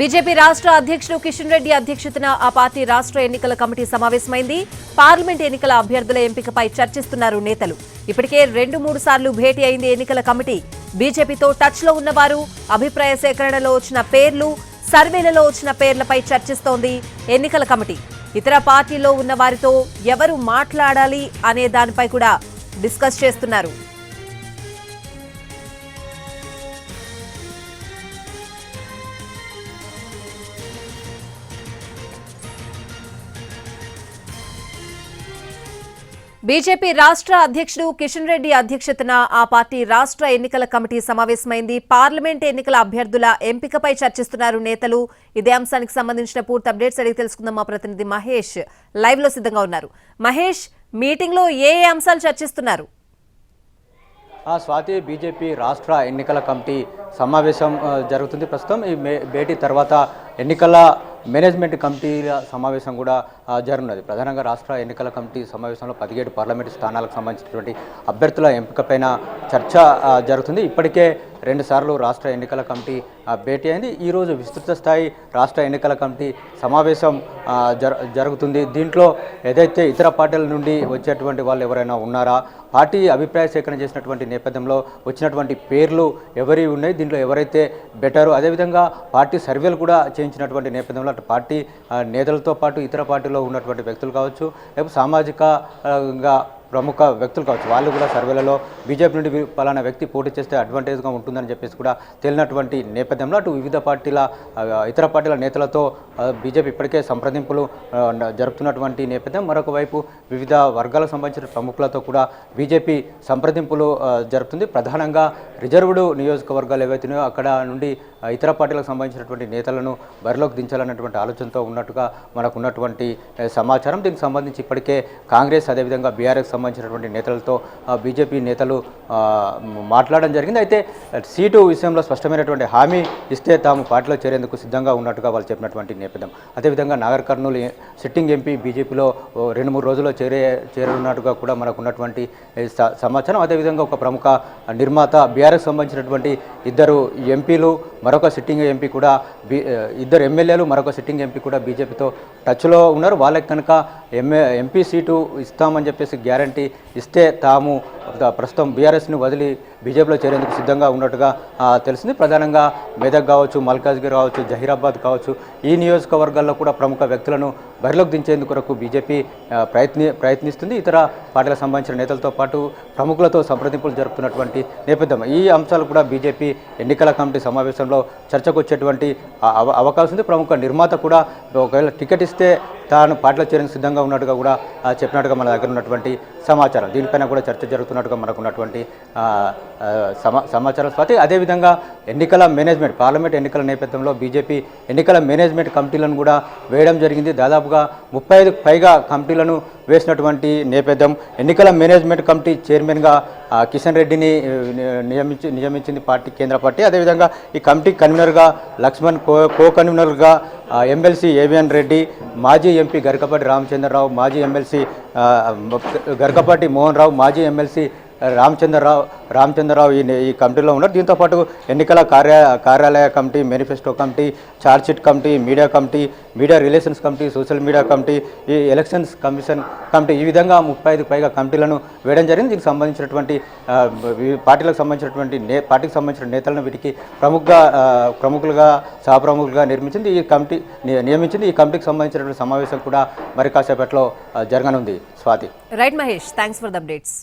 BJP రాష్ట్ర అధ్యక్షుడు కిషన్ రెడ్డి అధ్యక్షతన ఆ పార్టీ రాష్ట్ర ఎన్నికల కమిటీ సమావేశమైంది. పార్లమెంట్ ఎన్నికల అభ్యర్థుల ఎంపికపై చర్చిస్తున్నారు నేతలు. ఇప్పటికే 2-3 సార్లు భేటీ అయింది ఎన్నికల కమిటీ. బీజేపీతో టచ్ లో ఉన్నవారు, అభిప్రాయ సేకరణలో వచ్చిన పేర్లు, సర్వేలలో వచ్చిన పేర్లపై చర్చిస్తోంది ఎన్నికల కమిటీ. ఇతర పార్టీల్లో ఉన్న వారితో ఎవరు మాట్లాడాలి అనే దానిపై కూడా డిస్కస్ చేస్తున్నారు. బీజేపీ రాష్ట్ర అధ్యక్షుడు కిషన్ రెడ్డి అధ్యక్షతన ఆ పార్టీ రాష్ట్ర ఎన్నికల కమిటీ సమావేశమైంది. పార్లమెంట్ ఎన్నికల అభ్యర్థుల ఎంపికపై చర్చిస్తున్నారు నేతలు. ఇదే అంశానికి సంబంధించిన పూర్తి అప్డేట్స్ అడిగి తెలుసుకుందాం. మా ప్రతినిధి మహేష్ లైవ్ లో సిద్ధంగా ఉన్నారు. మహేష్, మీటింగ్ లో ఏ అంశాలు చర్చిస్తున్నారు? స్వాతి, బీజేపీ రాష్ట్ర ఎన్నికల కమిటీ సమావేశం జరుగుతుంది ప్రస్తుతం. ఈ భేటీ తర్వాత ఎన్నికల మేనేజ్మెంట్ కమిటీల సమావేశం కూడా జరుగుతున్నది. ప్రధానంగా రాష్ట్ర ఎన్నికల కమిటీ సమావేశంలో 17 పార్లమెంటు స్థానాలకు సంబంధించినటువంటి అభ్యర్థుల ఎంపికపైన చర్చ జరుగుతుంది. ఇప్పటికే 2 సార్లు రాష్ట్ర ఎన్నికల కమిటీ భేటీ అయింది. ఈరోజు విస్తృత స్థాయి రాష్ట్ర ఎన్నికల కమిటీ సమావేశం జరుగుతుంది. దీంట్లో ఏదైతే ఇతర పార్టీల నుండి వచ్చేటువంటి వాళ్ళు ఎవరైనా ఉన్నారా, పార్టీ అభిప్రాయ సేకరణ చేసినటువంటి నేపథ్యంలో వచ్చినటువంటి పేర్లు ఎవరి ఉన్నాయి, దీంట్లో ఎవరైతే బెటరు, అదేవిధంగా పార్టీ సర్వేలు కూడా చేయించినటువంటి నేపథ్యంలో అటు పార్టీ నేతలతో పాటు ఇతర పార్టీలో ఉన్నటువంటి వ్యక్తులు కావచ్చు, లేకపోతే సామాజికంగా ప్రముఖ వ్యక్తులు కావచ్చు, వాళ్ళు కూడా సర్వేలలో బీజేపీ నుండి పలానా వ్యక్తి పోటీ చేస్తే అడ్వాంటేజ్గా ఉంటుందని చెప్పేసి కూడా తేలినటువంటి నేపథ్యంలో అటు వివిధ పార్టీల ఇతర పార్టీల నేతలతో బీజేపీ ఇప్పటికే సంప్రదింపులు జరుపుతున్నటువంటి నేపథ్యం. మరొక వైపు వివిధ వర్గాలకు సంబంధించిన ప్రముఖులతో కూడా బీజేపీ సంప్రదింపులు జరుపుతుంది. ప్రధానంగా రిజర్వ్డ్ నియోజకవర్గాలు ఏవైతున్నాయో అక్కడ నుండి ఇతర పార్టీలకు సంబంధించినటువంటి నేతలను బరిలోకి దించాలన్నటువంటి ఆలోచనతో ఉన్నట్టుగా మనకు ఉన్నటువంటి సమాచారం. దీనికి సంబంధించి ఇప్పటికే కాంగ్రెస్ అదేవిధంగా బీఆర్ఎస్ సంబంధించినటువంటి నేతలతో బీజేపీ నేతలు మాట్లాడడం జరిగింది. అయితే సీటు విషయంలో స్పష్టమైనటువంటి హామీ ఇస్తే తాము పార్టీలో చేరేందుకు సిద్ధంగా ఉన్నట్టుగా వాళ్ళు చెప్పినటువంటి నేపథ్యం. అదేవిధంగా నాగర్ కర్నూలు సిట్టింగ్ ఎంపీ బీజేపీలో 2-3 రోజుల్లో చేరున్నట్టుగా కూడా మనకు ఉన్నటువంటి సమాచారం. అదేవిధంగా ఒక ప్రముఖ నిర్మాత, బీఆర్ఎస్ సంబంధించినటువంటి 2 ఎంపీలు, మరొక సిట్టింగ్ ఎంపీ కూడా, 2 ఎమ్మెల్యేలు, మరొక సిట్టింగ్ ఎంపీ కూడా బీజేపీతో టచ్లో ఉన్నారు. వాళ్ళకి కనుక ఎంపీ సీటు ఇస్తామని చెప్పేసి గ్యారంటీ ఇస్తే తాము ప్రస్తుతం బీఆర్ఎస్ను వదిలి బీజేపీలో చేరేందుకు సిద్ధంగా ఉన్నట్టుగా తెలిసింది. ప్రధానంగా మెదక్ కావచ్చు, మల్కాజ్గిరి కావచ్చు, జహీరాబాద్ కావచ్చు, ఈ నియోజకవర్గాల్లో కూడా ప్రముఖ వ్యక్తులను బరిలోకి దించేందుకు బీజేపీ ప్రయత్నిస్తుంది. ఇతర పార్టీలకు సంబంధించిన నేతలతో పాటు ప్రముఖులతో సంప్రదింపులు జరుపుతున్నటువంటి నేపథ్యం. ఈ అంశాలు కూడా బీజేపీ ఎన్నికల కమిటీ సమావేశంలో చర్చకు వచ్చేటువంటి అవకాశం ఉంది. ప్రముఖ నిర్మాత కూడా ఒకవేళ టికెట్ ఇస్తే తాను పార్టీలో చేరేందుకు సిద్ధంగా ఉన్నట్టుగా కూడా చెప్పినట్టుగా మన దగ్గర ఉన్నటువంటి సమాచారం. దీనిపైన కూడా చర్చ జరుగుతున్నట్టుగా మనకు ఉన్నటువంటి సమాచారం స్వాతి. అదేవిధంగా ఎన్నికల మేనేజ్మెంట్, పార్లమెంట్ ఎన్నికల నేపథ్యంలో బీజేపీ ఎన్నికల మేనేజ్మెంట్ కమిటీలను కూడా వేయడం జరిగింది. దాదాపుగా 35కు పైగా కమిటీలను వేసినటువంటి నేపథ్యం. ఎన్నికల మేనేజ్మెంట్ కమిటీ చైర్మన్గా కిషన్ రెడ్డిని నియమించింది పార్టీ, కేంద్ర పార్టీ. అదేవిధంగా ఈ కమిటీ కన్వీనర్గా లక్ష్మణ్, కో కన్వీనర్గా ఎమ్మెల్సీ ఏవిఎన్ రెడ్డి, మాజీ ఎంపీ గరికపాటి రామచంద్రరావు, మాజీ ఎమ్మెల్సీ గరికపాటి మోహన్ రావు, మాజీ ఎమ్మెల్సీ రామచంద్రరావు ఈ కమిటీలో ఉన్నారు. దీంతోపాటు ఎన్నికల కార్యాలయ committee, manifesto committee, chargesheet committee, media committee, media relations committee, social media committee, ఈ ఎలక్షన్స్ కమిషన్ కమిటీ, ఈ విధంగా 35కు పైగా కమిటీలను వేయడం జరిగింది. దీనికి సంబంధించినటువంటి పార్టీకి సంబంధించిన నేతలను వీటికి ప్రముఖులుగా సహప్రముఖులుగా నియమించింది ఈ కమిటీకి సంబంధించినటువంటి సమావేశం కూడా మరి కాసేపట్లో జరగనుంది Swathi. Right Mahesh, thanks for the updates.